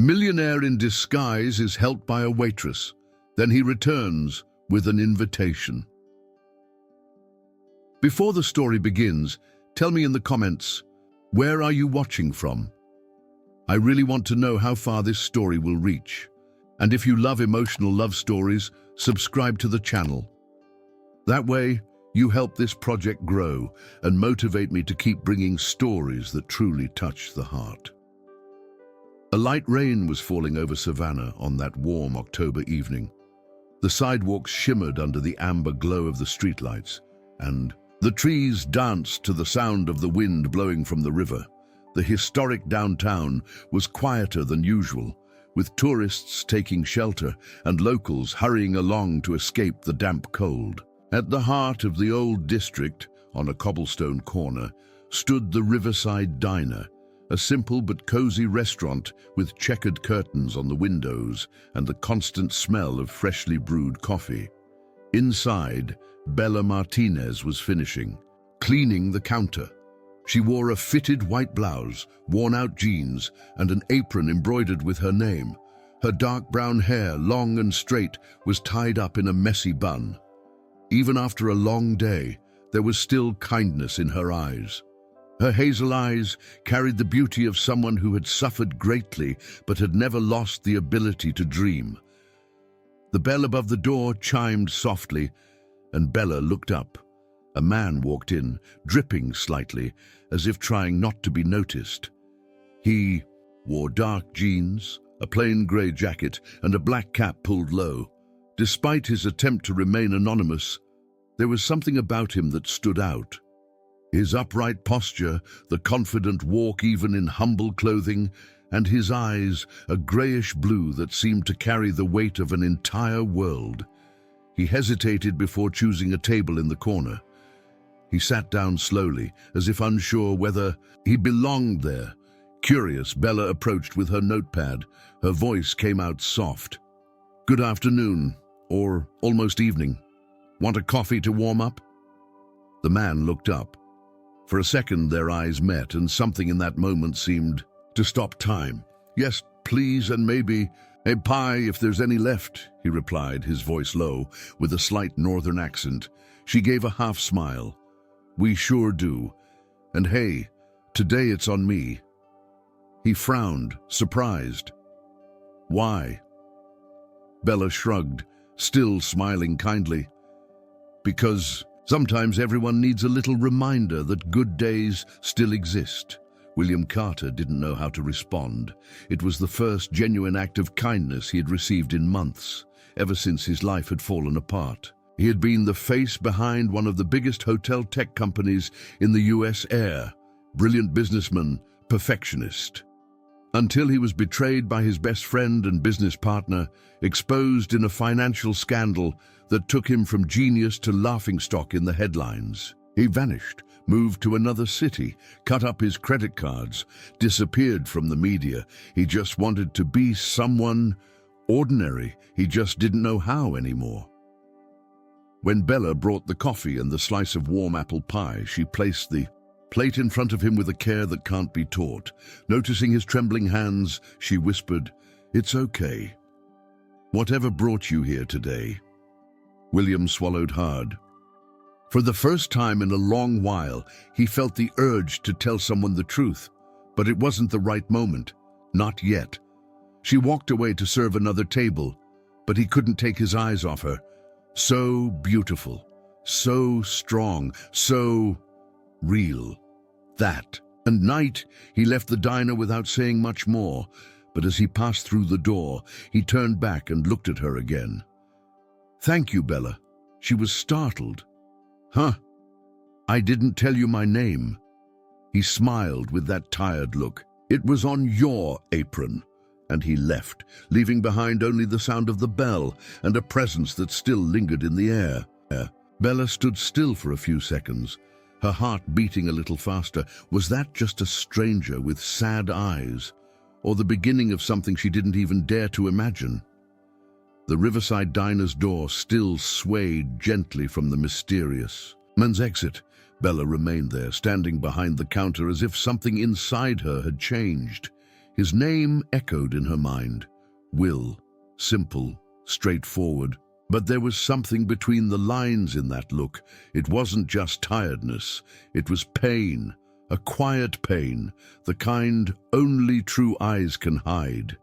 Millionaire in disguise is helped by a waitress. Then he returns with an invitation. Before the story begins, tell me in the comments, where are you watching from? I really want to know how far this story will reach. And if you love emotional love stories, subscribe to the channel. That way, you help this project grow and motivate me to keep bringing stories that truly touch the heart. A light rain was falling over Savannah on that warm October evening. The sidewalks shimmered under the amber glow of the streetlights, and the trees danced to the sound of the wind blowing from the river. The historic downtown was quieter than usual, with tourists taking shelter and locals hurrying along to escape the damp cold. At the heart of the old district, on a cobblestone corner, stood the Riverside Diner, a simple but cozy restaurant with checkered curtains on the windows and the constant smell of freshly brewed coffee. Inside, Bella Martinez was finishing, cleaning the counter. She wore a fitted white blouse, worn-out jeans, and an apron embroidered with her name. Her dark brown hair, long and straight, was tied up in a messy bun. Even after a long day, there was still kindness in her eyes. Her hazel eyes carried the beauty of someone who had suffered greatly but had never lost the ability to dream. The bell above the door chimed softly, and Bella looked up. A man walked in, dripping slightly, as if trying not to be noticed. He wore dark jeans, a plain grey jacket, and a black cap pulled low. Despite his attempt to remain anonymous, there was something about him that stood out. His upright posture, the confident walk even in humble clothing, and his eyes, a greyish blue that seemed to carry the weight of an entire world. He hesitated before choosing a table in the corner. He sat down slowly, as if unsure whether he belonged there. Curious, Bella approached with her notepad. Her voice came out soft. "Good afternoon, or almost evening. Want a coffee to warm up?" The man looked up. For a second their eyes met, and something in that moment seemed to stop time. "Yes, please, and maybe a pie if there's any left," he replied, his voice low, with a slight northern accent. She gave a half smile. "We sure do. And hey, today it's on me." He frowned, surprised. "Why?" Bella shrugged, still smiling kindly. "Because sometimes everyone needs a little reminder that good days still exist." William Carter didn't know how to respond. It was the first genuine act of kindness he had received in months, ever since his life had fallen apart. He had been the face behind one of the biggest hotel tech companies in the US air, brilliant businessman, perfectionist. Until he was betrayed by his best friend and business partner, exposed in a financial scandal that took him from genius to laughingstock in the headlines. He vanished, moved to another city, cut up his credit cards, disappeared from the media. He just wanted to be someone ordinary. He just didn't know how anymore. When Bella brought the coffee and the slice of warm apple pie, she placed the plate in front of him with a care that can't be taught. Noticing his trembling hands, she whispered, "It's okay. Whatever brought you here today?" William swallowed hard. For the first time in a long while, he felt the urge to tell someone the truth, but it wasn't the right moment. Not yet. She walked away to serve another table, but he couldn't take his eyes off her. So beautiful, so strong, so real. That night, he left the diner without saying much more, but as he passed through the door, he turned back and looked at her again. "Thank you, Bella." She was startled. "Huh? I didn't tell you my name." He smiled with that tired look. "It was on your apron." And he left, leaving behind only the sound of the bell and a presence that still lingered in the air. Bella stood still for a few seconds, her heart beating a little faster. Was that just a stranger with sad eyes, or the beginning of something she didn't even dare to imagine? The Riverside Diner's door still swayed gently from the mysterious man's exit. Bella remained there, standing behind the counter as if something inside her had changed. His name echoed in her mind. Will. Simple, straightforward. But there was something between the lines in that look. It wasn't just tiredness. It was pain. A quiet pain. The kind only true eyes can hide.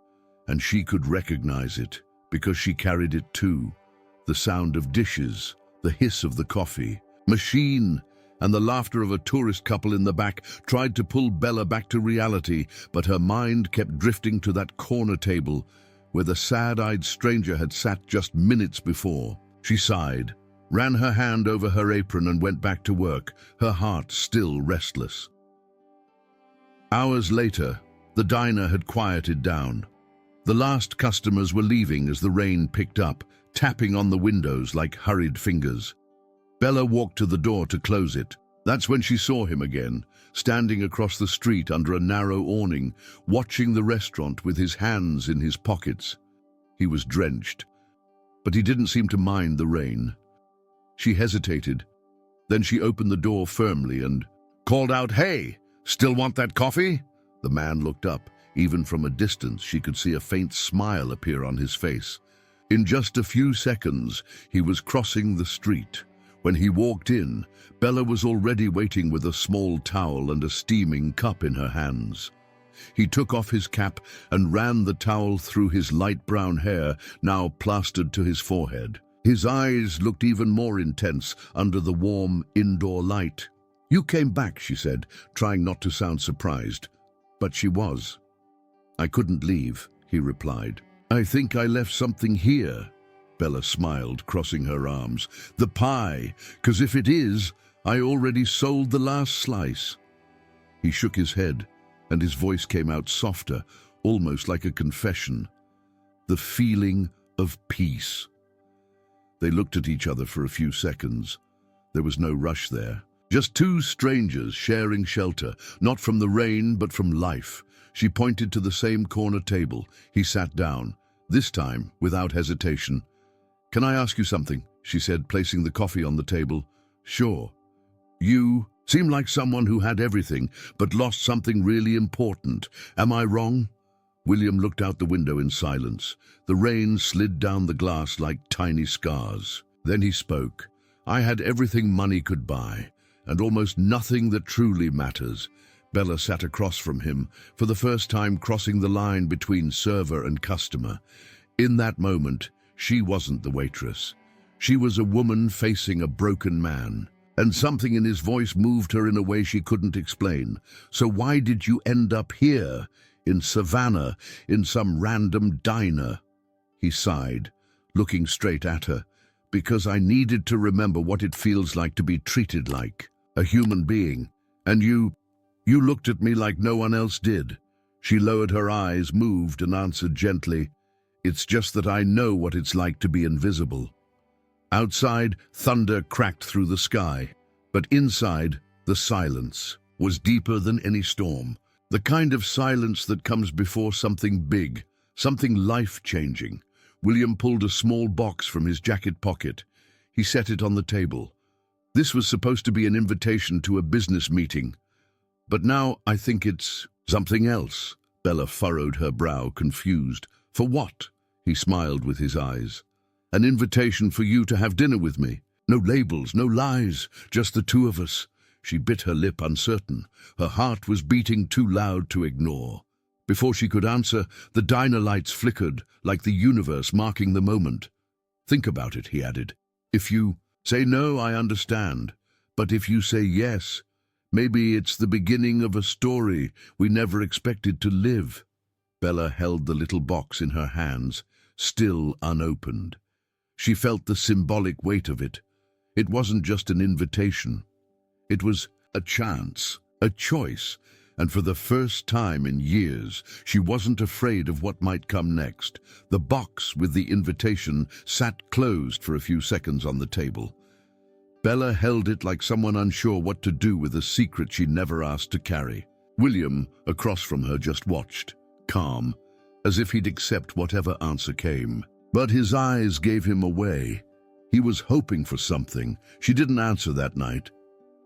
And she could recognize it, because she carried it too. The sound of dishes, the hiss of the coffee machine, and the laughter of a tourist couple in the back tried to pull Bella back to reality, but her mind kept drifting to that corner table where the sad-eyed stranger had sat just minutes before. She sighed, ran her hand over her apron and went back to work, her heart still restless. Hours later, the diner had quieted down. The last customers were leaving as the rain picked up, tapping on the windows like hurried fingers. Bella walked to the door to close it. That's when she saw him again, standing across the street under a narrow awning, watching the restaurant with his hands in his pockets. He was drenched, but he didn't seem to mind the rain. She hesitated. Then she opened the door firmly and called out, "Hey, still want that coffee?" The man looked up. Even from a distance, she could see a faint smile appear on his face. In just a few seconds, he was crossing the street. When he walked in, Bella was already waiting with a small towel and a steaming cup in her hands. He took off his cap and ran the towel through his light brown hair, now plastered to his forehead. His eyes looked even more intense under the warm indoor light. "You came back," she said, trying not to sound surprised. But she was. "I couldn't leave," he replied. "I think I left something here." Bella smiled, crossing her arms. "The pie, 'cause if it is, I already sold the last slice." He shook his head, and his voice came out softer, almost like a confession. The feeling of peace. They looked at each other for a few seconds. There was no rush there. Just two strangers sharing shelter, not from the rain, but from life. She pointed to the same corner table. He sat down, this time without hesitation. "Can I ask you something?" she said, placing the coffee on the table. "Sure." "You seem like someone who had everything, but lost something really important. Am I wrong?" William looked out the window in silence. The rain slid down the glass like tiny scars. Then he spoke. "I had everything money could buy, and almost nothing that truly matters." Bella sat across from him, for the first time crossing the line between server and customer. In that moment, she wasn't the waitress. She was a woman facing a broken man, and something in his voice moved her in a way she couldn't explain. "So why did you end up here, in Savannah, in some random diner?" He sighed, looking straight at her. "Because I needed to remember what it feels like to be treated like a human being. And you looked at me like no one else did." She lowered her eyes, moved, and answered gently, "It's just that I know what it's like to be invisible." Outside, thunder cracked through the sky, but inside, the silence was deeper than any storm. The kind of silence that comes before something big, something life-changing. William pulled a small box from his jacket pocket. He set it on the table. This was supposed to be an invitation to a business meeting. But now I think it's something else. Bella furrowed her brow, confused. "For what?" He smiled with his eyes. "An invitation for you to have dinner with me. No labels, no lies, just the two of us." She bit her lip, uncertain. Her heart was beating too loud to ignore. Before she could answer, the diner lights flickered, like the universe marking the moment. "Think about it," he added. "If you say no, I understand. But if you say yes, maybe it's the beginning of a story we never expected to live." Bella held the little box in her hands, still unopened. She felt the symbolic weight of it. It wasn't just an invitation. It was a chance, a choice, and for the first time in years, she wasn't afraid of what might come next. The box with the invitation sat closed for a few seconds on the table. Bella held it like someone unsure what to do with a secret she never asked to carry. William, across from her, just watched, calm, as if he'd accept whatever answer came. But his eyes gave him away. He was hoping for something. She didn't answer that night.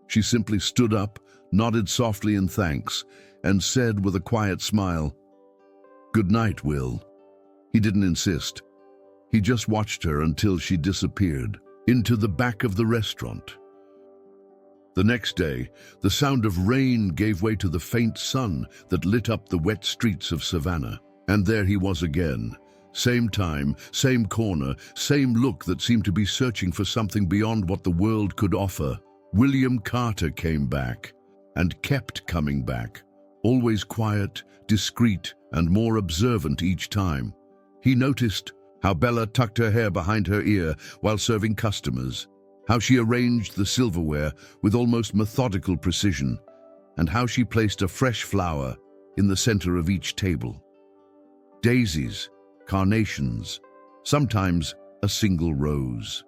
She simply stood up, nodded softly in thanks, and said with a quiet smile, "Good night, Will." He didn't insist. He just watched her until she disappeared into the back of the restaurant. The next day, the sound of rain gave way to the faint sun that lit up the wet streets of Savannah. And there he was again. Same time, same corner, same look that seemed to be searching for something beyond what the world could offer. William Carter came back, and kept coming back. Always quiet, discreet, and more observant each time. He noticed how Bella tucked her hair behind her ear while serving customers, how she arranged the silverware with almost methodical precision, and how she placed a fresh flower in the center of each table. Daisies, carnations, sometimes a single rose.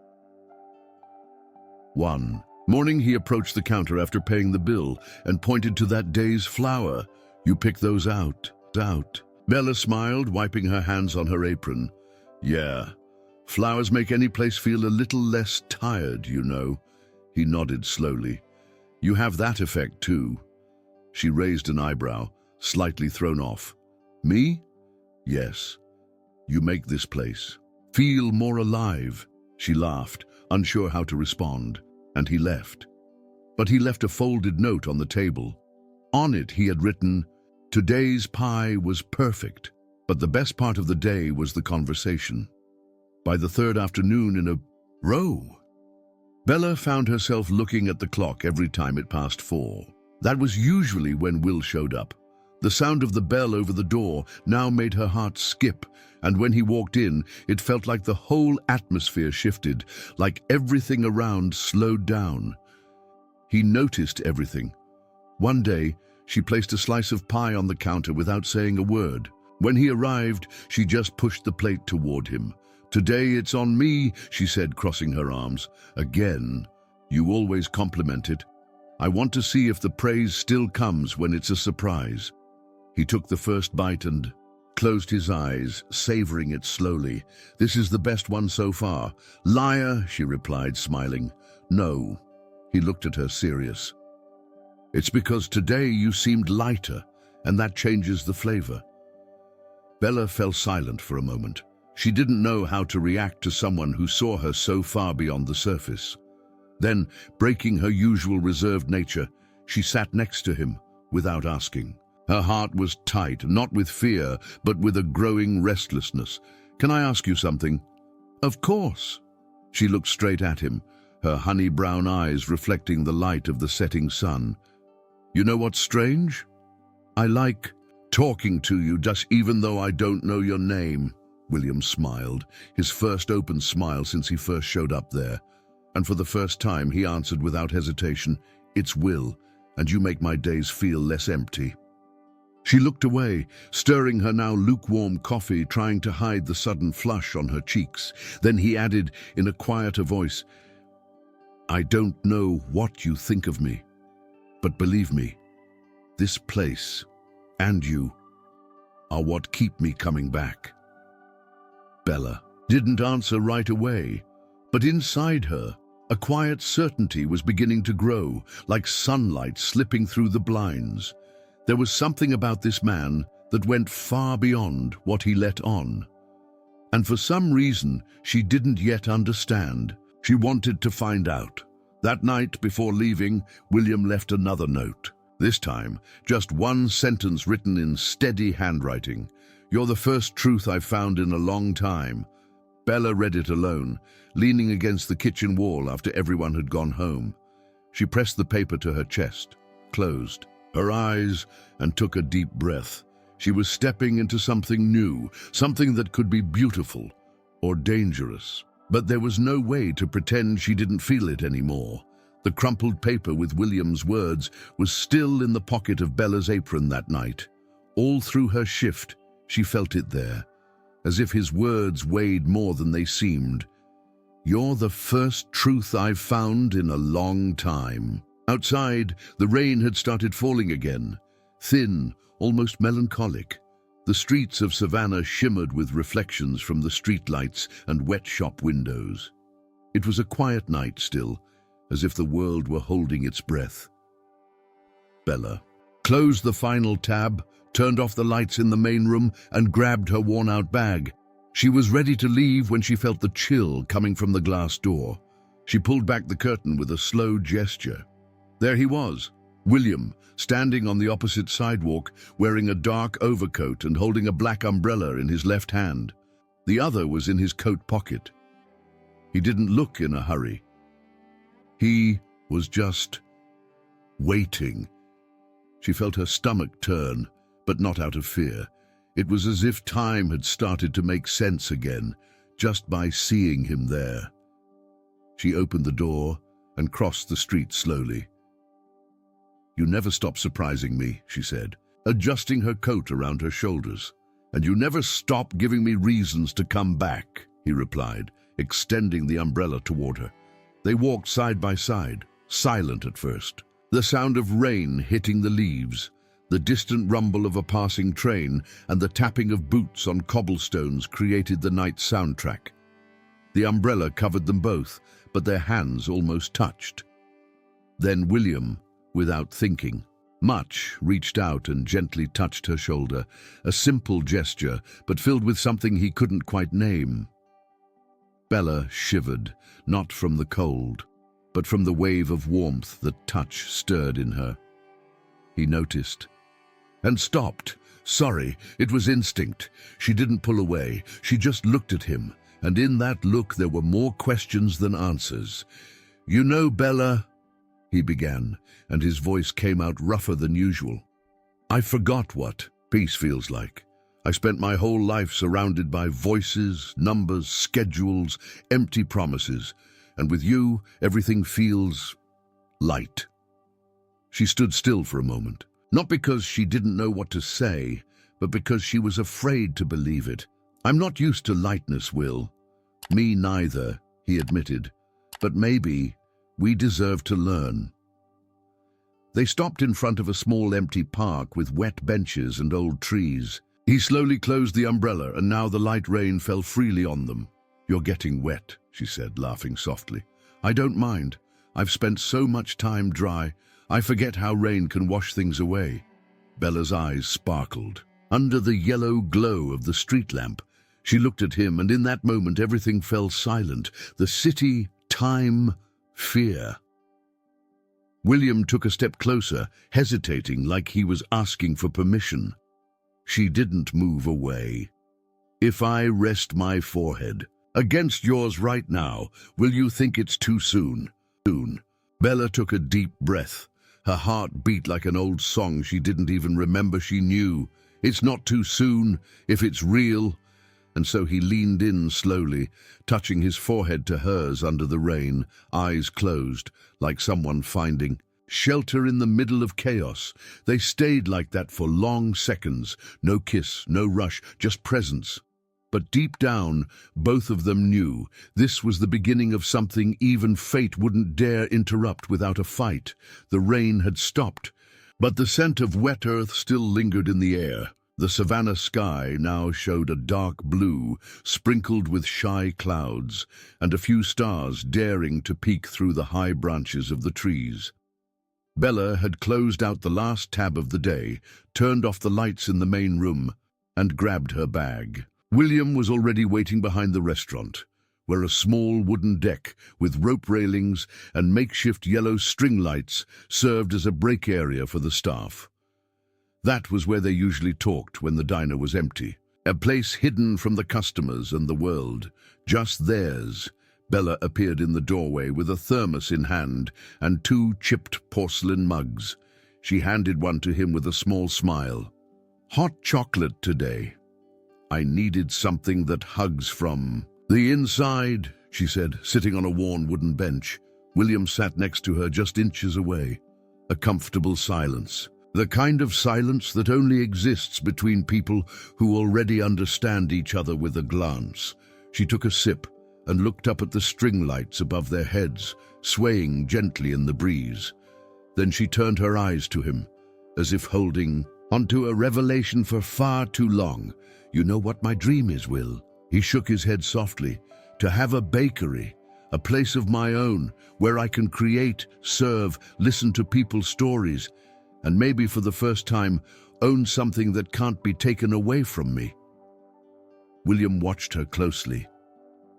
One morning he approached the counter after paying the bill and pointed to that day's flower. "You pick those out." Bella smiled, wiping her hands on her apron. "Yeah, flowers make any place feel a little less tired, you know." He nodded slowly. "You have that effect too." She raised an eyebrow, slightly thrown off. "Me? Yes. You make this place feel more alive." She laughed, unsure how to respond, and he left. But he left a folded note on the table. On it he had written, "Today's pie was perfect, but the best part of the day was the conversation." By the third afternoon in a row, Bella found herself looking at the clock every time it passed 4. That was usually when Will showed up. The sound of the bell over the door now made her heart skip, and when he walked in, it felt like the whole atmosphere shifted, like everything around slowed down. He noticed everything. One day, she placed a slice of pie on the counter without saying a word. When he arrived, she just pushed the plate toward him. "Today it's on me," she said, crossing her arms. "Again, you always compliment it. I want to see if the praise still comes when it's a surprise." He took the first bite and closed his eyes, savoring it slowly. "This is the best one so far." "Liar," she replied, smiling. "No." He looked at her, serious. "It's because today you seemed lighter, and that changes the flavor." Bella fell silent for a moment. She didn't know how to react to someone who saw her so far beyond the surface. Then, breaking her usual reserved nature, she sat next to him without asking. Her heart was tight, not with fear, but with a growing restlessness. "Can I ask you something?" "Of course." She looked straight at him, her honey-brown eyes reflecting the light of the setting sun. "You know what's strange? I like talking to you, just even though I don't know your name." William smiled, his first open smile since he first showed up there. And for the first time, he answered without hesitation, "It's Will, and you make my days feel less empty." She looked away, stirring her now lukewarm coffee, trying to hide the sudden flush on her cheeks. Then he added in a quieter voice, "I don't know what you think of me, but believe me, this place and you are what keep me coming back." Bella didn't answer right away, but inside her, a quiet certainty was beginning to grow, like sunlight slipping through the blinds. There was something about this man that went far beyond what he let on. And for some reason she didn't yet understand, she wanted to find out. That night before leaving, William left another note. This time, just one sentence written in steady handwriting. "You're the first truth I've found in a long time." Bella read it alone, leaning against the kitchen wall after everyone had gone home. She pressed the paper to her chest, closed her eyes, and took a deep breath. She was stepping into something new, something that could be beautiful or dangerous. But there was no way to pretend she didn't feel it anymore. The crumpled paper with William's words was still in the pocket of Bella's apron that night. All through her shift, she felt it there, as if his words weighed more than they seemed. "You're the first truth I've found in a long time." Outside, the rain had started falling again, thin, almost melancholic. The streets of Savannah shimmered with reflections from the streetlights and wet shop windows. It was a quiet night still, as if the world were holding its breath. Bella closed the final tab, turned off the lights in the main room, and grabbed her worn-out bag. She was ready to leave when she felt the chill coming from the glass door. She pulled back the curtain with a slow gesture. There he was, William, standing on the opposite sidewalk, wearing a dark overcoat and holding a black umbrella in his left hand. The other was in his coat pocket. He didn't look in a hurry. He was just waiting. She felt her stomach turn, but not out of fear. It was as if time had started to make sense again, just by seeing him there. She opened the door and crossed the street slowly. "You never stop surprising me," she said, adjusting her coat around her shoulders. "And you never stop giving me reasons to come back," he replied, extending the umbrella toward her. They walked side by side, silent at first. The sound of rain hitting the leaves, the distant rumble of a passing train, and the tapping of boots on cobblestones created the night soundtrack. The umbrella covered them both, but their hands almost touched. Then William, without thinking much, reached out and gently touched her shoulder, a simple gesture, but filled with something he couldn't quite name. Bella shivered, not from the cold, but from the wave of warmth that touch stirred in her. He noticed and stopped. Sorry, it was instinct. She didn't pull away. She just looked at him, and in that look there were more questions than answers. "You know, Bella," he began, and his voice came out rougher than usual. "I forgot what peace feels like. I spent my whole life surrounded by voices, numbers, schedules, empty promises, and with you, everything feels light." She stood still for a moment, not because she didn't know what to say, but because she was afraid to believe it. "I'm not used to lightness, Will." "Me neither," he admitted, "but maybe we deserve to learn." They stopped in front of a small empty park with wet benches and old trees. He slowly closed the umbrella, and now the light rain fell freely on them. "You're getting wet," she said, laughing softly. "I don't mind. I've spent so much time dry, I forget how rain can wash things away." Bella's eyes sparkled. Under the yellow glow of the street lamp, she looked at him, and in that moment everything fell silent. The city, time, fear. William took a step closer, hesitating like he was asking for permission. She didn't move away. "If I rest my forehead against yours right now, will you think it's too soon?" "Soon." Bella took a deep breath. Her heart beat like an old song she didn't even remember she knew. "It's not too soon if it's real." And so he leaned in slowly, touching his forehead to hers under the rain, eyes closed, like someone finding shelter in the middle of chaos. They stayed like that for long seconds. No kiss, no rush, just presence. But deep down, both of them knew this was the beginning of something even fate wouldn't dare interrupt without a fight. The rain had stopped, but the scent of wet earth still lingered in the air. The savannah sky now showed a dark blue, sprinkled with shy clouds, and a few stars daring to peek through the high branches of the trees. Bella had closed out the last tab of the day, turned off the lights in the main room, and grabbed her bag. William was already waiting behind the restaurant, where a small wooden deck with rope railings and makeshift yellow string lights served as a break area for the staff. That was where they usually talked when the diner was empty, a place hidden from the customers and the world, just theirs. Bella appeared in the doorway with a thermos in hand and 2 chipped porcelain mugs. She handed one to him with a small smile. "Hot chocolate today. I needed something that hugs from the inside," she said, sitting on a worn wooden bench. William sat next to her, just inches away. A comfortable silence. The kind of silence that only exists between people who already understand each other with a glance. She took a sip and looked up at the string lights above their heads, swaying gently in the breeze. Then she turned her eyes to him, as if holding onto a revelation for far too long. "You know what my dream is, Will?" He shook his head softly. "To have a bakery, a place of my own, where I can create, serve, listen to people's stories, and maybe for the first time, own something that can't be taken away from me." William watched her closely.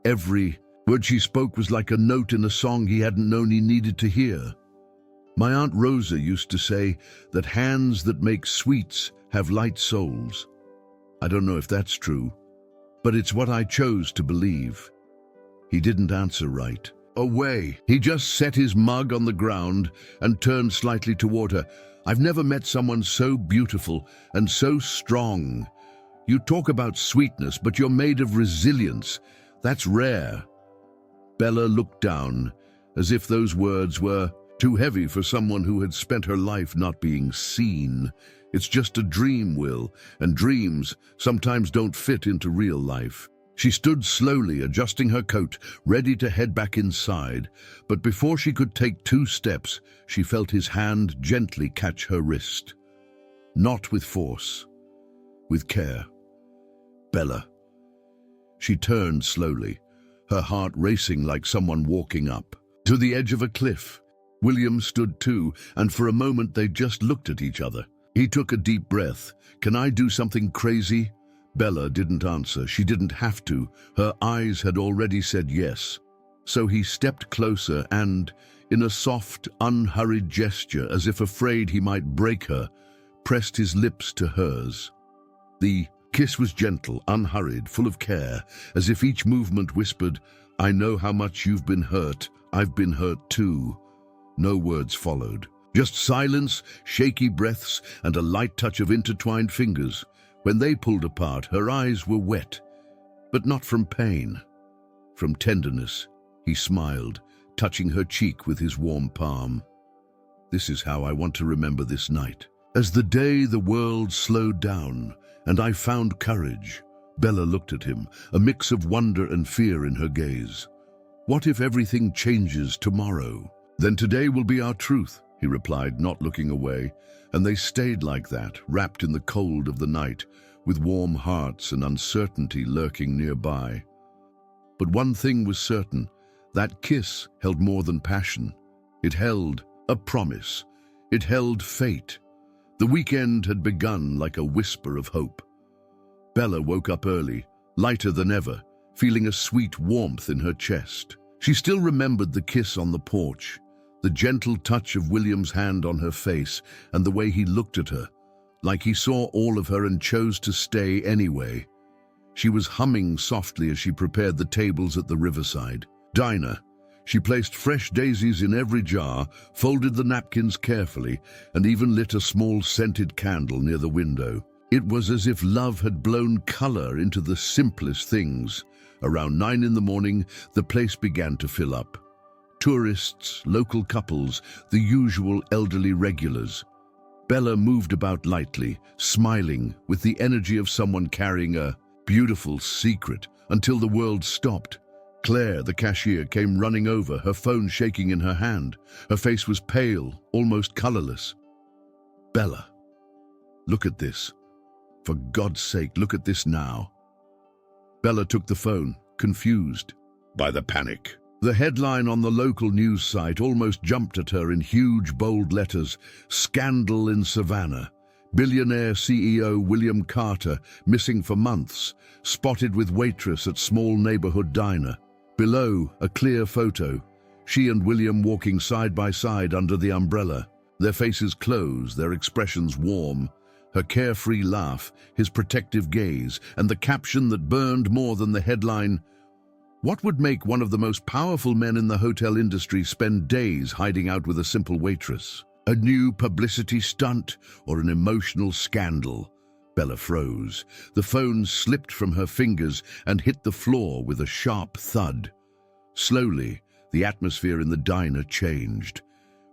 Every word she spoke was like a note in a song he hadn't known he needed to hear. "My Aunt Rosa used to say that hands that make sweets have light souls. I don't know if that's true, but it's what I chose to believe." He didn't answer right away. He just set his mug on the ground and turned slightly toward her. "I've never met someone so beautiful and so strong. You talk about sweetness, but you're made of resilience. That's rare." Bella looked down, as if those words were too heavy for someone who had spent her life not being seen. "It's just a dream, Will, and dreams sometimes don't fit into real life." She stood slowly, adjusting her coat, ready to head back inside. But before she could take 2 steps, she felt his hand gently catch her wrist. Not with force, with care. "Bella." She turned slowly, her heart racing like someone walking up to the edge of a cliff. William stood too, and for a moment they just looked at each other. He took a deep breath. "Can I do something crazy?" Bella didn't answer. She didn't have to. Her eyes had already said yes. So he stepped closer and, in a soft, unhurried gesture, as if afraid he might break her, pressed his lips to hers. The kiss was gentle, unhurried, full of care, as if each movement whispered, "I know how much you've been hurt. I've been hurt too." No words followed. Just silence, shaky breaths, and a light touch of intertwined fingers. When they pulled apart, her eyes were wet, but not from pain, from tenderness. He smiled, touching her cheek with his warm palm. "This is how I want to remember this night. As the day the world slowed down, and I found courage." Bella looked at him, a mix of wonder and fear in her gaze. "What if everything changes tomorrow?" "Then today will be our truth," he replied, not looking away. And they stayed like that, wrapped in the cold of the night, with warm hearts and uncertainty lurking nearby. But one thing was certain, that kiss held more than passion. It held a promise. It held fate. The weekend had begun like a whisper of hope. Bella woke up early, lighter than ever, feeling a sweet warmth in her chest. She still remembered the kiss on the porch, the gentle touch of William's hand on her face, and the way he looked at her, like he saw all of her and chose to stay anyway. She was humming softly as she prepared the tables at the riverside diner. She placed fresh daisies in every jar, folded the napkins carefully, and even lit a small scented candle near the window. It was as if love had blown color into the simplest things. Around 9 in the morning, the place began to fill up. Tourists, local couples, the usual elderly regulars. Bella moved about lightly, smiling, with the energy of someone carrying a beautiful secret, until the world stopped. Claire, the cashier, came running over, her phone shaking in her hand. Her face was pale, almost colorless. "Bella, look at this. For God's sake, look at this now." Bella took the phone, confused by the panic. The headline on the local news site almost jumped at her in huge, bold letters. "Scandal in Savannah. Billionaire CEO William Carter missing for months, spotted with Waitress at small neighborhood diner." Below, a clear photo. She and William walking side by side under the umbrella. Their faces closed, their expressions warm. Her carefree laugh, his protective gaze, and the caption that burned more than the headline. What would make one of the most powerful men in the hotel industry spend days hiding out with a simple waitress? A new publicity stunt or an emotional scandal? Bella froze. The phone slipped from her fingers and hit the floor with a sharp thud. Slowly, the atmosphere in the diner changed.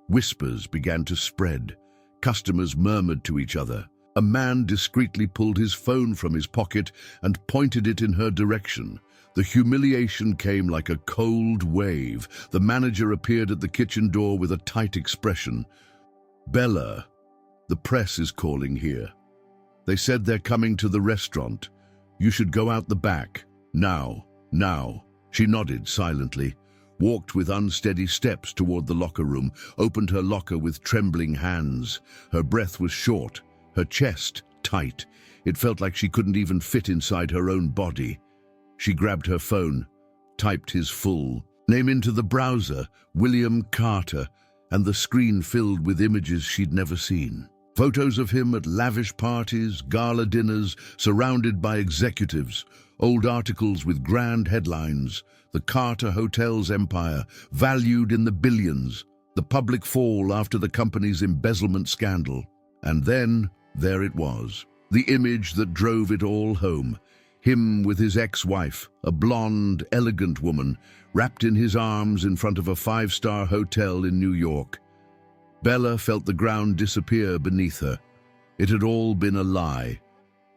Whispers began to spread. Customers murmured to each other. A man discreetly pulled his phone from his pocket and pointed it in her direction. The humiliation came like a cold wave. The manager appeared at the kitchen door with a tight expression. "Bella, the press is calling here. They said they're coming to the restaurant. You should go out the back. Now, now." She nodded silently, walked with unsteady steps toward the locker room, opened her locker with trembling hands. Her breath was short, her chest tight. It felt like she couldn't even fit inside her own body. She grabbed her phone, typed his full name into the browser, William Carter, and the screen filled with images she'd never seen. Photos of him at lavish parties, gala dinners, surrounded by executives, old articles with grand headlines, the Carter Hotel's empire, valued in the billions, the public fall after the company's embezzlement scandal. And then, there it was, the image that drove it all home. Him with his ex-wife, a blonde, elegant woman, wrapped in his arms in front of a five-star hotel in New York. Bella felt the ground disappear beneath her. It had all been a lie.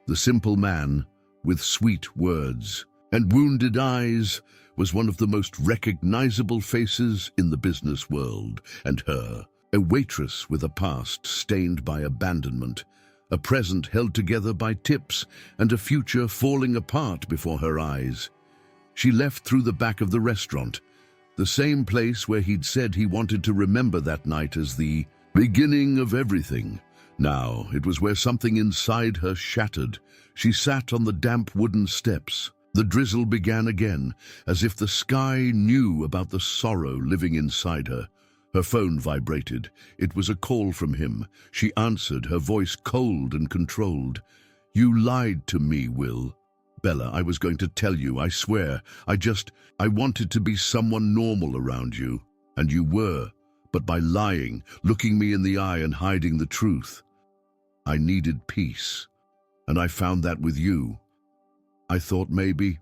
The simple man, with sweet words and wounded eyes, was one of the most recognizable faces in the business world, and her, a waitress with a past stained by abandonment, a present held together by tips, and a future falling apart before her eyes. She left through the back of the restaurant, the same place where he'd said he wanted to remember that night as the beginning of everything. Now, it was where something inside her shattered. She sat on the damp wooden steps. The drizzle began again, as if the sky knew about the sorrow living inside her. Her phone vibrated. It was a call from him. She answered, her voice cold and controlled. "You lied to me, Will." "Bella, I was going to tell you, I swear. I wanted to be someone normal around you. And you were. But by lying, looking me in the eye and hiding the truth, I needed peace. And I found that with you. I thought maybe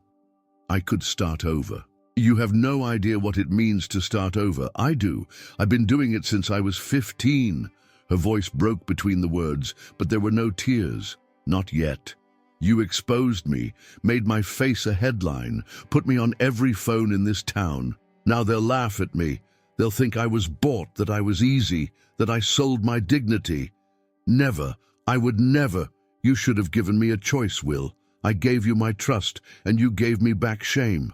I could start over." "You have no idea what it means to start over. I do. I've been doing it since I was 15. Her voice broke between the words, but there were no tears. "Not yet. You exposed me, made my face a headline, put me on every phone in this town. Now they'll laugh at me. They'll think I was bought, that I was easy, that I sold my dignity. Never. I would never. You should have given me a choice, Will. I gave you my trust, and you gave me back shame."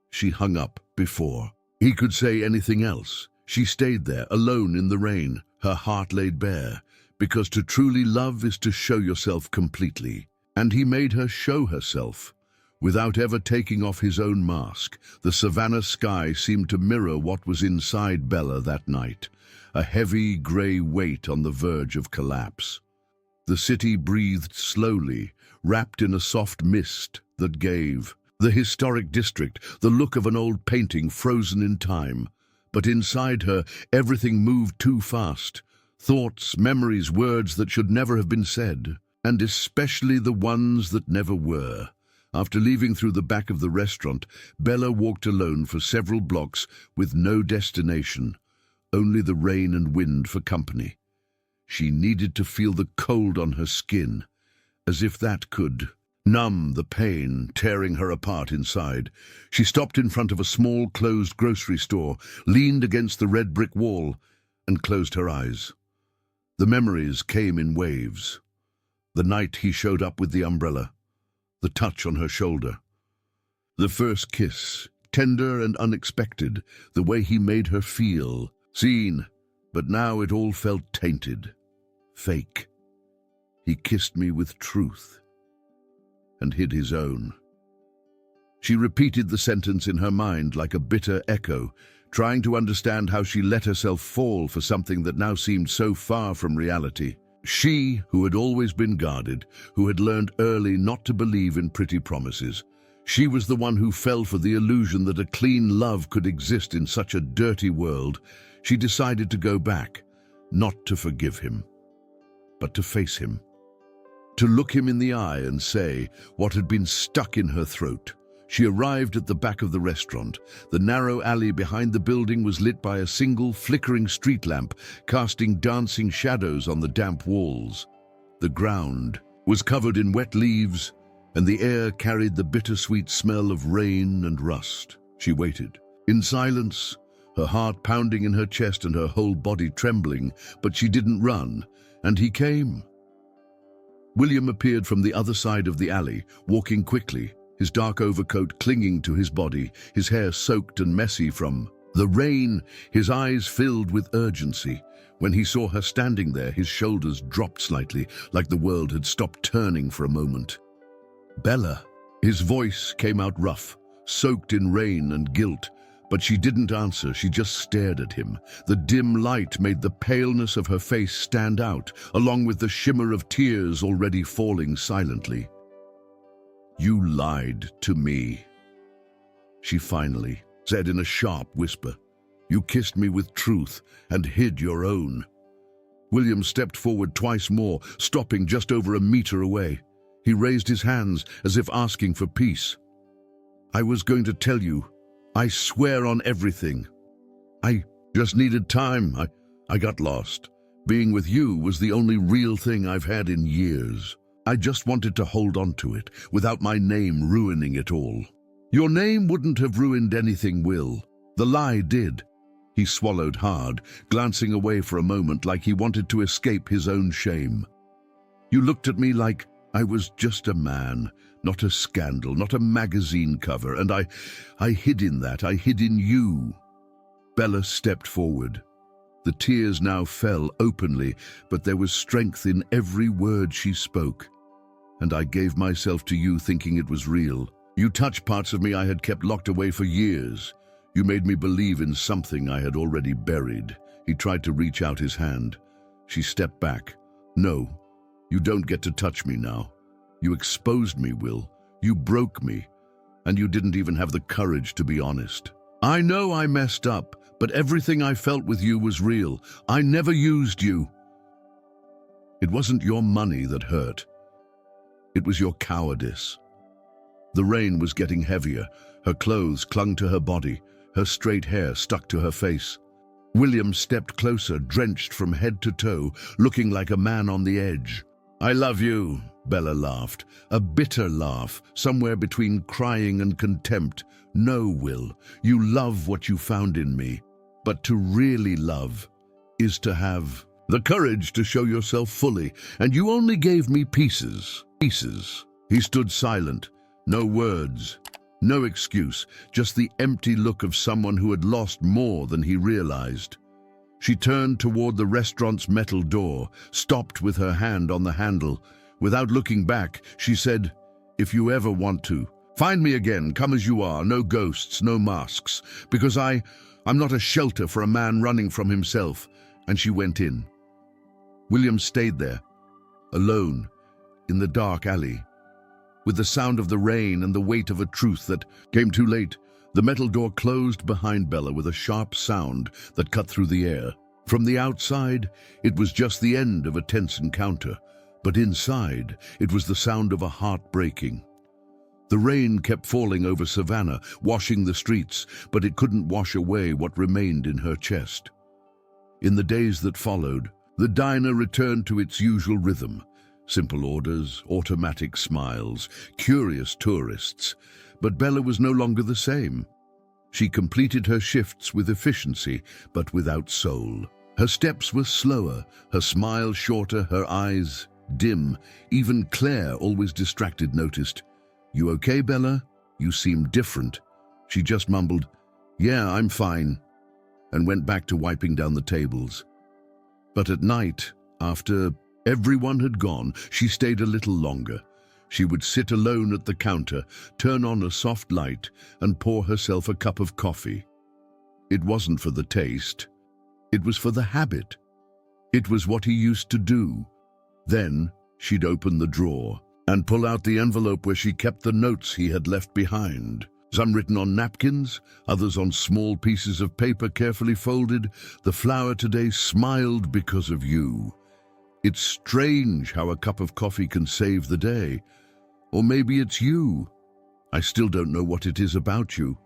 She hung up before he could say anything else. She stayed there, alone in the rain, her heart laid bare, because to truly love is to show yourself completely. And he made her show herself. Without ever taking off his own mask, the savannah sky seemed to mirror what was inside Bella that night, a heavy grey weight on the verge of collapse. The city breathed slowly, wrapped in a soft mist that gave the historic district the look of an old painting frozen in time. But inside her, everything moved too fast. Thoughts, memories, words that should never have been said, and especially the ones that never were. After leaving through the back of the restaurant, Bella walked alone for several blocks with no destination, only the rain and wind for company. She needed to feel the cold on her skin, as if that could numb the pain tearing her apart inside. She stopped in front of a small closed grocery store, leaned against the red brick wall, and closed her eyes. The memories came in waves. The night he showed up with the umbrella, the touch on her shoulder, the first kiss, tender and unexpected, the way he made her feel seen, but now it all felt tainted, fake. He kissed me with truth and hid his own. She repeated the sentence in her mind like a bitter echo, trying to understand how she let herself fall for something that now seemed so far from reality. She, who had always been guarded, who had learned early not to believe in pretty promises. She was the one who fell for the illusion that a clean love could exist in such a dirty world. She decided to go back, not to forgive him, but to face him. To look him in the eye and say what had been stuck in her throat. She arrived at the back of the restaurant. The narrow alley behind the building was lit by a single flickering street lamp, casting dancing shadows on the damp walls. The ground was covered in wet leaves, and the air carried the bittersweet smell of rain and rust. She waited, in silence, her heart pounding in her chest and her whole body trembling, but she didn't run, and he came. William appeared from the other side of the alley, walking quickly, his dark overcoat clinging to his body, his hair soaked and messy from The rain, his eyes filled with urgency. When he saw her standing there, his shoulders dropped slightly, like the world had stopped turning for a moment. "Bella." His voice came out rough, soaked in rain and guilt, but she didn't answer, she just stared at him. The dim light made the paleness of her face stand out, along with the shimmer of tears already falling silently. "You lied to me," she finally said in a sharp whisper. "You kissed me with truth and hid your own." William stepped forward twice more, stopping just over a meter away. He raised his hands as if asking for peace. "I was going to tell you. I swear on everything. I just needed time. I got lost. Being with you was the only real thing I've had in years. I just wanted to hold on to it without my name ruining it all." "Your name wouldn't have ruined anything, Will. The lie did." He swallowed hard, glancing away for a moment like he wanted to escape his own shame. "You looked at me like I was just a man, not a scandal, not a magazine cover, and I hid in that. I hid in you." Bella stepped forward. The tears now fell openly, but there was strength in every word she spoke. "And I gave myself to you thinking it was real. You touched parts of me I had kept locked away for years. You made me believe in something I had already buried." He tried to reach out his hand. She stepped back. "No, you don't get to touch me now. You exposed me, Will. You broke me. And you didn't even have the courage to be honest. I know I messed up, but everything I felt with you was real. I never used you." "It wasn't your money that hurt. It was your cowardice." The rain was getting heavier. Her clothes clung to her body. Her straight hair stuck to her face. William stepped closer, drenched from head to toe, looking like a man on the edge. "I love you," Bella laughed, a bitter laugh, somewhere between crying and contempt. "No, Will, you love what you found in me. But to really love is to have the courage to show yourself fully, and you only gave me pieces." He stood silent. No words, no excuse, just the empty look of someone who had lost more than he realized. She turned toward the restaurant's metal door, stopped with her hand on the handle. Without looking back, she said, "If you ever want to, find me again, come as you are, no ghosts, no masks, because I'm not a shelter for a man running from himself." And she went in. William stayed there, alone, in the dark alley, with the sound of the rain and the weight of a truth that came too late. The metal door closed behind Bella with a sharp sound that cut through the air. From the outside, it was just the end of a tense encounter, but inside, it was the sound of a heart breaking. The rain kept falling over Savannah, washing the streets, but it couldn't wash away what remained in her chest. In the days that followed, the diner returned to its usual rhythm. Simple orders, automatic smiles, curious tourists. But Bella was no longer the same. She completed her shifts with efficiency, but without soul. Her steps were slower, her smile shorter, her eyes dim. Even Claire, always distracted, noticed. "You okay, Bella? You seem different." She just mumbled, "Yeah, I'm fine," and went back to wiping down the tables. But at night, after everyone had gone, she stayed a little longer. She would sit alone at the counter, turn on a soft light, and pour herself a cup of coffee. It wasn't for the taste. It was for the habit. It was what he used to do. Then she'd open the drawer and pull out the envelope where she kept the notes he had left behind. Some written on napkins, others on small pieces of paper carefully folded. "The flower today smiled because of you." It's strange how a cup of coffee can save the day. Or maybe it's you. I still don't know what it is about you.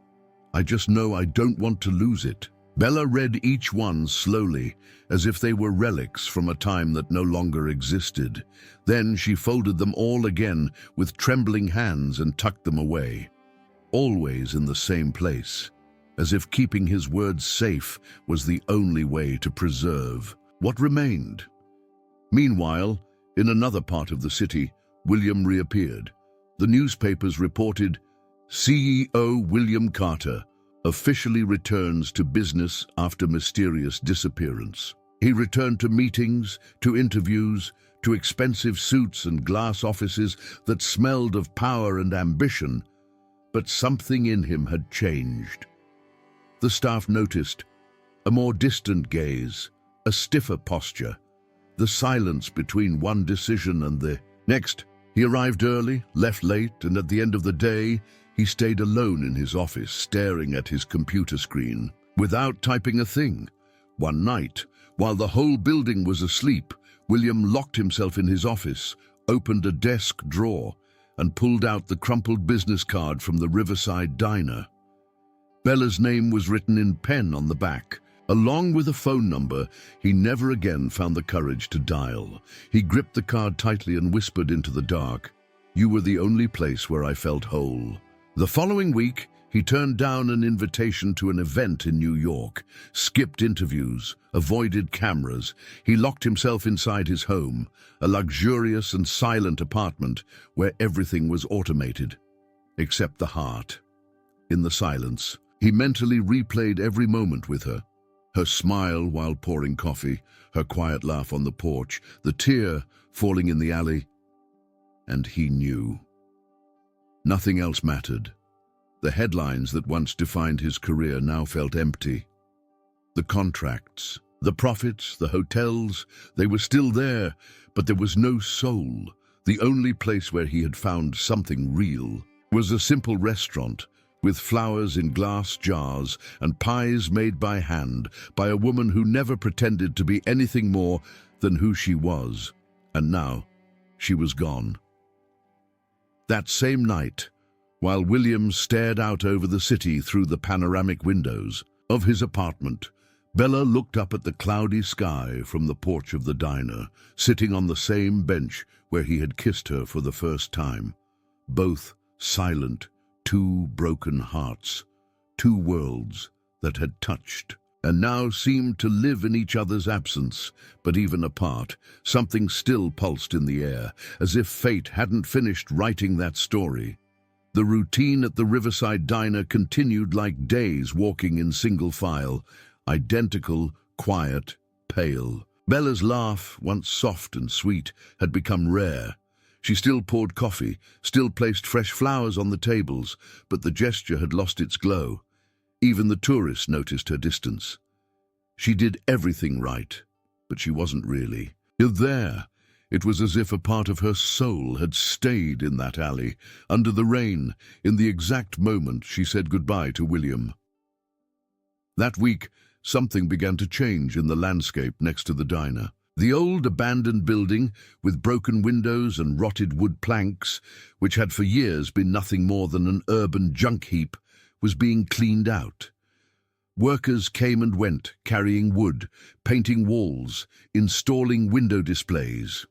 I just know I don't want to lose it. Bella read each one slowly, as if they were relics from a time that no longer existed. Then she folded them all again with trembling hands and tucked them away. Always in the same place, as if keeping his words safe was the only way to preserve what remained. Meanwhile, in another part of the city, William reappeared. The newspapers reported, "CEO William Carter, officially returns to business after mysterious disappearance. He returned to meetings, to interviews, to expensive suits and glass offices that smelled of power and ambition, but something in him had changed. The staff noticed a more distant gaze, a stiffer posture, the silence between one decision and the next. He arrived early, left late, and at the end of the day, he stayed alone in his office, staring at his computer screen, without typing a thing. One night, while the whole building was asleep, William locked himself in his office, opened a desk drawer, and pulled out the crumpled business card from the Riverside Diner. Bella's name was written in pen on the back, along with a phone number he never again found the courage to dial. He gripped the card tightly and whispered into the dark, "You were the only place where I felt whole." The following week, he turned down an invitation to an event in New York, skipped interviews, avoided cameras. He locked himself inside his home, a luxurious and silent apartment where everything was automated, except the heart. In the silence, he mentally replayed every moment with her. Her smile while pouring coffee, her quiet laugh on the porch, the tear falling in the alley. And he knew. Nothing else mattered. The headlines that once defined his career now felt empty. The contracts, the profits, the hotels, they were still there, but there was no soul. The only place where he had found something real was a simple restaurant, with flowers in glass jars and pies made by hand by a woman who never pretended to be anything more than who she was. And now, she was gone. That same night, while William stared out over the city through the panoramic windows of his apartment, Bella looked up at the cloudy sky from the porch of the diner, sitting on the same bench where he had kissed her for the first time. Both silent, two broken hearts, two worlds that had touched and now seemed to live in each other's absence. But even apart, something still pulsed in the air, as if fate hadn't finished writing that story. The routine at the Riverside Diner continued like days, walking in single file, identical, quiet, pale. Bella's laugh, once soft and sweet, had become rare. She still poured coffee, still placed fresh flowers on the tables, but the gesture had lost its glow. Even the tourists noticed her distance. She did everything right, but she wasn't really. There, it was as if a part of her soul had stayed in that alley, under the rain, in the exact moment she said goodbye to William. That week, something began to change in the landscape next to the diner. The old abandoned building, with broken windows and rotted wood planks, which had for years been nothing more than an urban junk heap, was being cleaned out. Workers came and went, carrying wood, painting walls, installing window displays.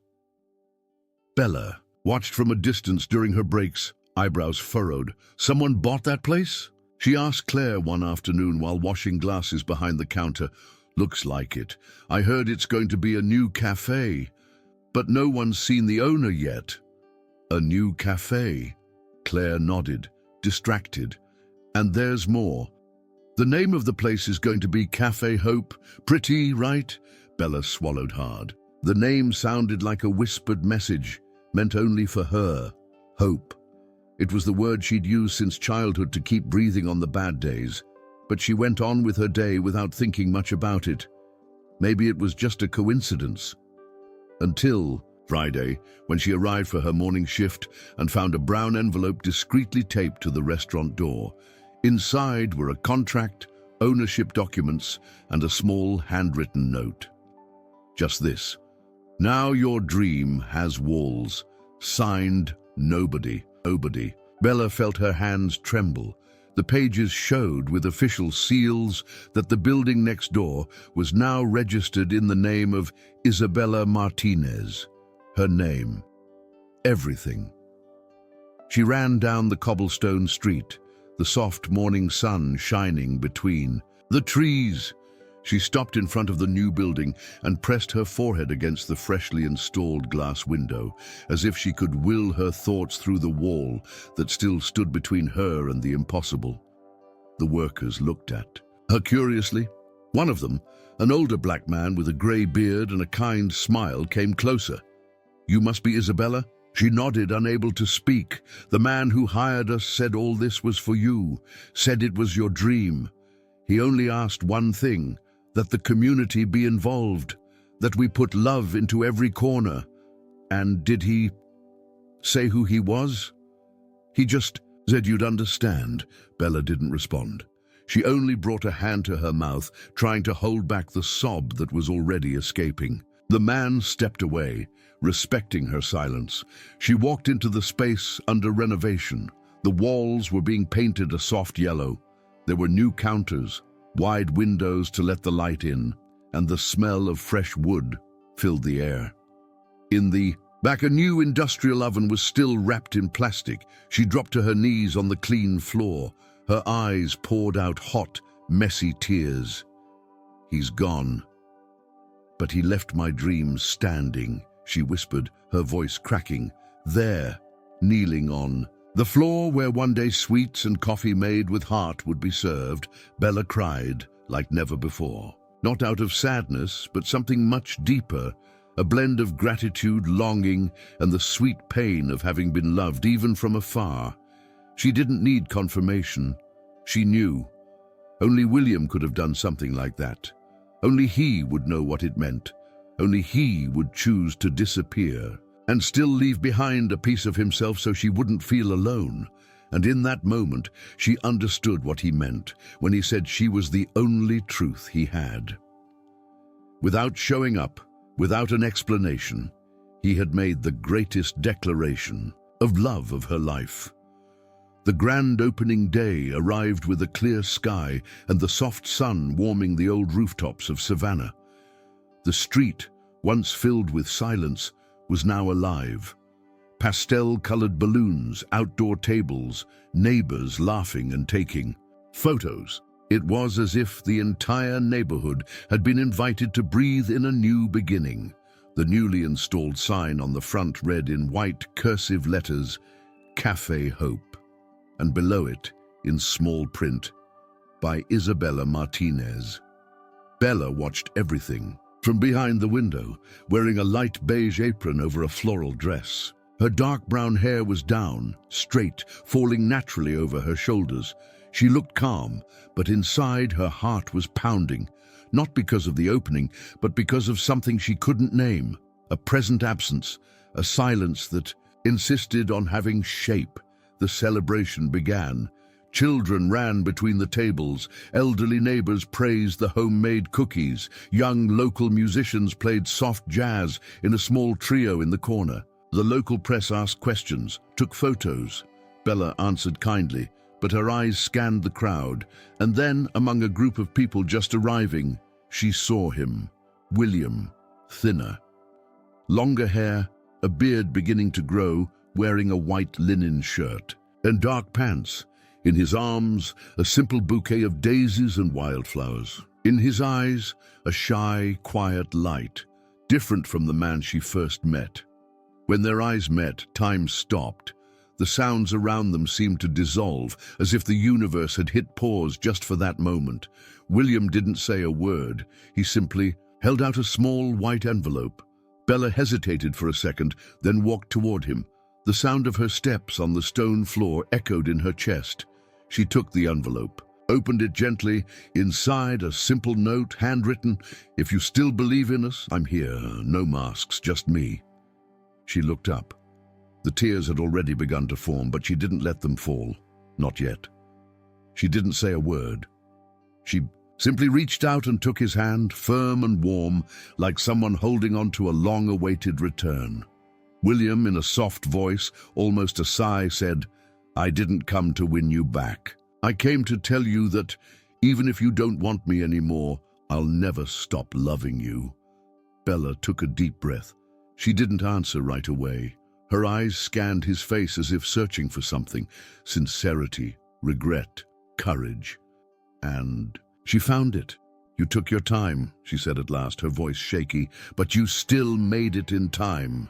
Bella watched from a distance during her breaks, eyebrows furrowed. "Someone bought that place?" she asked Claire one afternoon while washing glasses behind the counter. "Looks like it. I heard it's going to be a new cafe, but no one's seen the owner yet." "A new cafe?" Claire nodded, distracted. "And there's more. The name of the place is going to be Cafe Hope. Pretty, right?" Bella swallowed hard. The name sounded like a whispered message, meant only for her. Hope. It was the word she'd used since childhood to keep breathing on the bad days. But she went on with her day without thinking much about it. Maybe it was just a coincidence. Until Friday, when she arrived for her morning shift and found a brown envelope discreetly taped to the restaurant door. Inside were a contract, ownership documents, and a small handwritten note. Just this: "Now your dream has walls. Signed, nobody." Bella felt her hands tremble. The pages showed with official seals that the building next door was now registered in the name of Isabella Martinez. Her name. Everything. She ran down the cobblestone street, the soft morning sun shining between the trees. She stopped in front of the new building and pressed her forehead against the freshly installed glass window, as if she could will her thoughts through the wall that still stood between her and the impossible. The workers looked at her curiously. One of them, an older black man with a grey beard and a kind smile, came closer. "You must be Isabella?" She nodded, unable to speak. "The man who hired us said all this was for you, said it was your dream. He only asked one thing, that the community be involved, that we put love into every corner." "And did he say who he was?" "He just said you'd understand." Bella didn't respond. She only brought a hand to her mouth, trying to hold back the sob that was already escaping. The man stepped away, respecting her silence. She walked into the space under renovation. The walls were being painted a soft yellow. There were new counters, wide windows to let the light in, and the smell of fresh wood filled the air. In the back, a new industrial oven was still wrapped in plastic. She dropped to her knees on the clean floor. Her eyes poured out hot, messy tears. "He's gone. But he left my dreams standing," she whispered, her voice cracking. "There, kneeling on the floor where one day sweets and coffee made with heart would be served." Bella cried like never before. Not out of sadness, but something much deeper, a blend of gratitude, longing, and the sweet pain of having been loved even from afar. She didn't need confirmation. She knew. Only William could have done something like that. Only he would know what it meant. Only he would choose to disappear and still leave behind a piece of himself so she wouldn't feel alone. And in that moment, she understood what he meant when he said she was the only truth he had. Without showing up, without an explanation, he had made the greatest declaration of love of her life. The grand opening day arrived with a clear sky and the soft sun warming the old rooftops of Savannah. The street, once filled with silence, was now alive. Pastel-colored balloons, outdoor tables, neighbors laughing and taking photos. It was as if the entire neighborhood had been invited to breathe in a new beginning. The newly installed sign on the front read in white cursive letters, "Cafe Hope." And below it, in small print, by Isabella Martinez. Bella watched everything from behind the window, wearing a light beige apron over a floral dress. Her dark brown hair was down, straight, falling naturally over her shoulders. She looked calm, but inside her heart was pounding, not because of the opening, but because of something she couldn't name, a present absence, a silence that insisted on having shape. The celebration began. Children ran between the tables. Elderly neighbors praised the homemade cookies. Young local musicians played soft jazz in a small trio in the corner. The local press asked questions, took photos. Bella answered kindly, but her eyes scanned the crowd. And then, among a group of people just arriving, she saw him, William, thinner. Longer hair, a beard beginning to grow, wearing a white linen shirt and dark pants. In his arms, a simple bouquet of daisies and wildflowers. In his eyes, a shy, quiet light, different from the man she first met. When their eyes met, time stopped. The sounds around them seemed to dissolve, as if the universe had hit pause just for that moment. William didn't say a word. He simply held out a small white envelope. Bella hesitated for a second, then walked toward him. The sound of her steps on the stone floor echoed in her chest. She took the envelope, opened it gently. Inside, a simple note, handwritten, "If you still believe in us, I'm here. No masks, just me." She looked up. The tears had already begun to form, but she didn't let them fall. Not yet. She didn't say a word. She simply reached out and took his hand, firm and warm, like someone holding on to a long-awaited return. William, in a soft voice, almost a sigh, said, "I didn't come to win you back. I came to tell you that, even if you don't want me anymore, I'll never stop loving you." Bella took a deep breath. She didn't answer right away. Her eyes scanned his face as if searching for something, sincerity, regret, courage. And she found it. "You took your time," she said at last, her voice shaky, "but you still made it in time."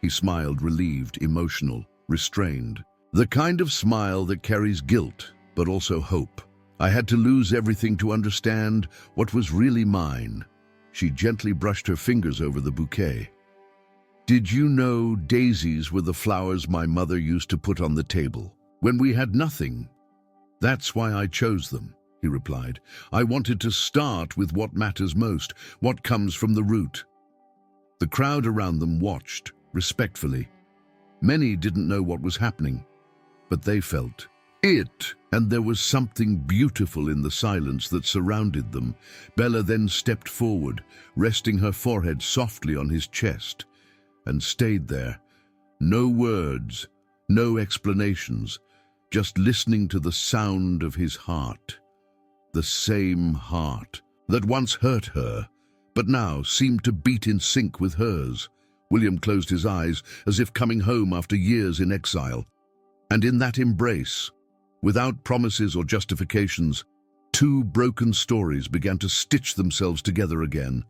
He smiled, relieved, emotional, restrained. The kind of smile that carries guilt, but also hope. I had to lose everything to understand what was really mine. She gently brushed her fingers over the bouquet. Did you know daisies were the flowers my mother used to put on the table when we had nothing? That's why I chose them, he replied. I wanted to start with what matters most, what comes from the root. The crowd around them watched, respectfully. Many didn't know what was happening, but they felt it, and there was something beautiful in the silence that surrounded them. Bella then stepped forward, resting her forehead softly on his chest, and stayed there. No words, no explanations, just listening to the sound of his heart. The same heart that once hurt her, but now seemed to beat in sync with hers. William closed his eyes as if coming home after years in exile. And in that embrace, without promises or justifications, two broken stories began to stitch themselves together again.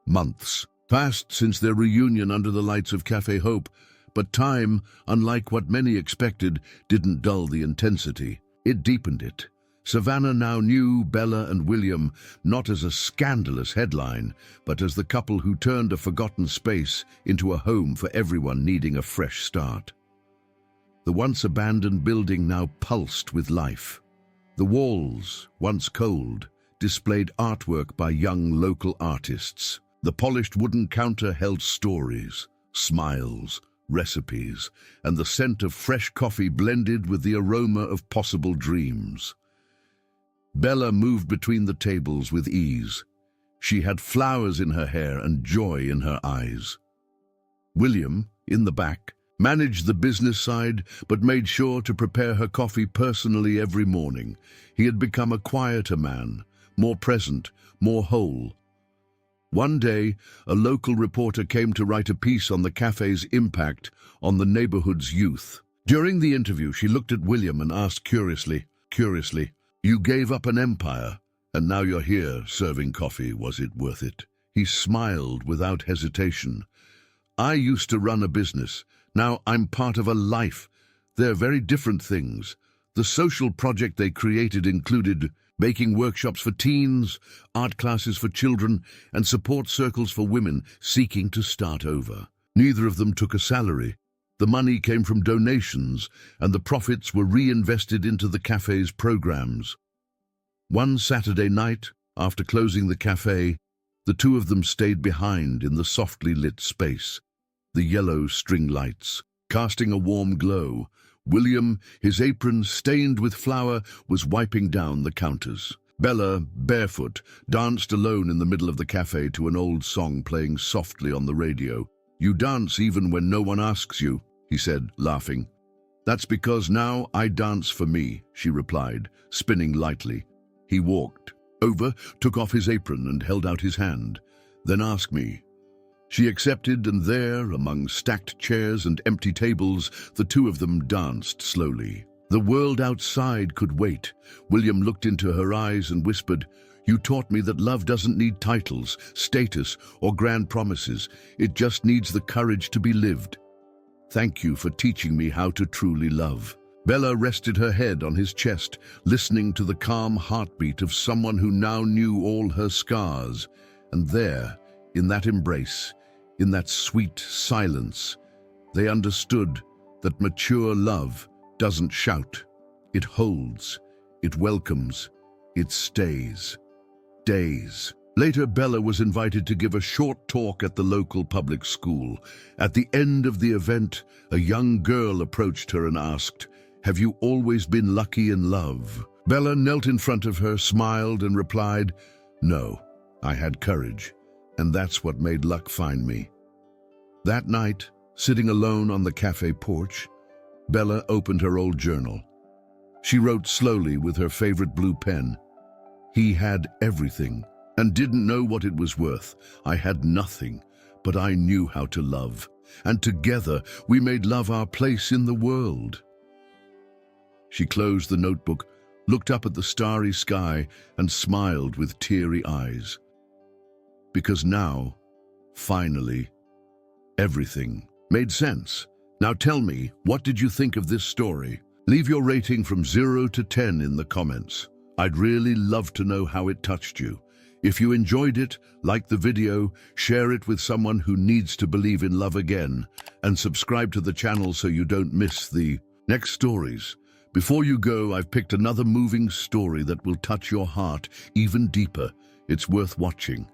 Months passed since their reunion under the lights of Café Hope, but time, unlike what many expected, didn't dull the intensity. It deepened it. Savannah now knew Bella and William not as a scandalous headline, but as the couple who turned a forgotten space into a home for everyone needing a fresh start. The once abandoned building now pulsed with life. The walls, once cold, displayed artwork by young local artists. The polished wooden counter held stories, smiles, recipes, and the scent of fresh coffee blended with the aroma of possible dreams. Bella moved between the tables with ease. She had flowers in her hair and joy in her eyes. William, in the back, managed the business side, but made sure to prepare her coffee personally every morning. He had become a quieter man, more present, more whole. One day, a local reporter came to write a piece on the cafe's impact on the neighborhood's youth. During the interview, she looked at William and asked curiously, "You gave up an empire, and now you're here serving coffee. Was it worth it?" He smiled without hesitation. "I used to run a business. Now I'm part of a life. They're very different things." The social project they created included baking workshops for teens, art classes for children, and support circles for women seeking to start over. Neither of them took a salary. The money came from donations, and the profits were reinvested into the cafe's programs. One Saturday night, after closing the cafe, the two of them stayed behind in the softly lit space. The yellow string lights, casting a warm glow. William, his apron stained with flour, was wiping down the counters. Bella, barefoot, danced alone in the middle of the cafe to an old song playing softly on the radio. "You dance even when no one asks you," he said, laughing. "That's because now I dance for me," she replied, spinning lightly. He walked over, took off his apron and held out his hand. "Then ask me." She accepted, and there, among stacked chairs and empty tables, the two of them danced slowly. The world outside could wait. William looked into her eyes and whispered, "You taught me that love doesn't need titles, status, or grand promises. It just needs the courage to be lived. Thank you for teaching me how to truly love." Bella rested her head on his chest, listening to the calm heartbeat of someone who now knew all her scars. And there, in that embrace, in that sweet silence, they understood that mature love doesn't shout. It holds, it welcomes, it stays. Days later, Bella was invited to give a short talk at the local public school. At the end of the event, a young girl approached her and asked, "Have you always been lucky in love?" Bella knelt in front of her, smiled, and replied, "No, I had courage, and that's what made luck find me." That night, sitting alone on the cafe porch, Bella opened her old journal. She wrote slowly with her favorite blue pen. "He had everything and didn't know what it was worth. I had nothing, but I knew how to love. And together we made love our place in the world." She closed the notebook, looked up at the starry sky, and smiled with teary eyes. Because now, finally, everything made sense. Now tell me, what did you think of this story? Leave your rating from 0 to 10 in the comments. I'd really love to know how it touched you. If you enjoyed it, like the video, share it with someone who needs to believe in love again, and subscribe to the channel so you don't miss the next stories. Before you go, I've picked another moving story that will touch your heart even deeper. It's worth watching.